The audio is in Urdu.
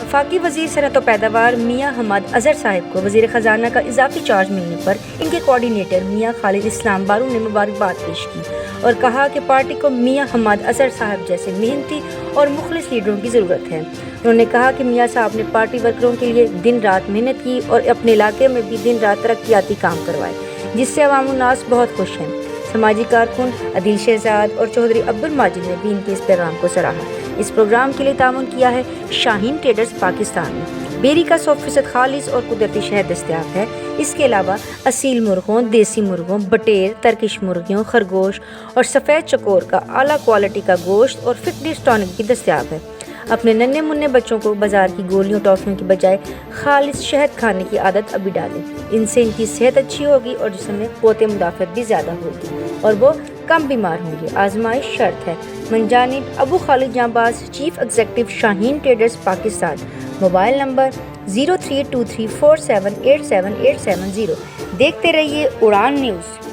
وفاقی وزیر صنعت و پیداوار میاں حماد اظہر صاحب کو وزیر خزانہ کا اضافی چارج ملنے پر ان کے کوارڈینیٹر میاں خالد اسلام بارو نے مبارکباد پیش کی اور کہا کہ پارٹی کو میاں حماد اظہر صاحب جیسے محنتی اور مخلص لیڈروں کی ضرورت ہے۔ انہوں نے کہا کہ میاں صاحب نے پارٹی ورکروں کے لیے دن رات محنت کی اور اپنے علاقے میں بھی دن رات ترقیاتی کام کروائے، جس سے عوام الناس بہت خوش ہیں۔ سماجی کارکن عدیل شہزاد اور چودھری عبدالماجد نے بھی ان کے اس پیغام کو سراہا۔ اس پروگرام کے لیے تعاون کیا ہے شاہین ٹریڈرز پاکستان نے۔ بیری کا 100% خالص اور قدرتی شہد دستیاب ہے۔ اس کے علاوہ اصیل مرغوں، دیسی مرغوں، بٹیر، ترکش مرغیوں، خرگوش اور سفید چکور کا اعلیٰ کوالٹی کا گوشت اور فٹنس ٹانک بھی دستیاب ہے۔ اپنے ننھے منھے بچوں کو بازار کی گولیوں ٹافیوں کی بجائے خالص شہد کھانے کی عادت ابھی ڈالیں۔ ان سے ان کی صحت اچھی ہوگی اور جسم میں قوت مدافعت بھی زیادہ ہوگی اور وہ کم بیمار ہوں گے۔ آزمائش شرط ہے۔ من جانب Abu Khalid Janbaz, chief executive Shaheen traders Pakistan. Mobile number 032347878770۔ دیکھتے رہیے اڑان نیوز۔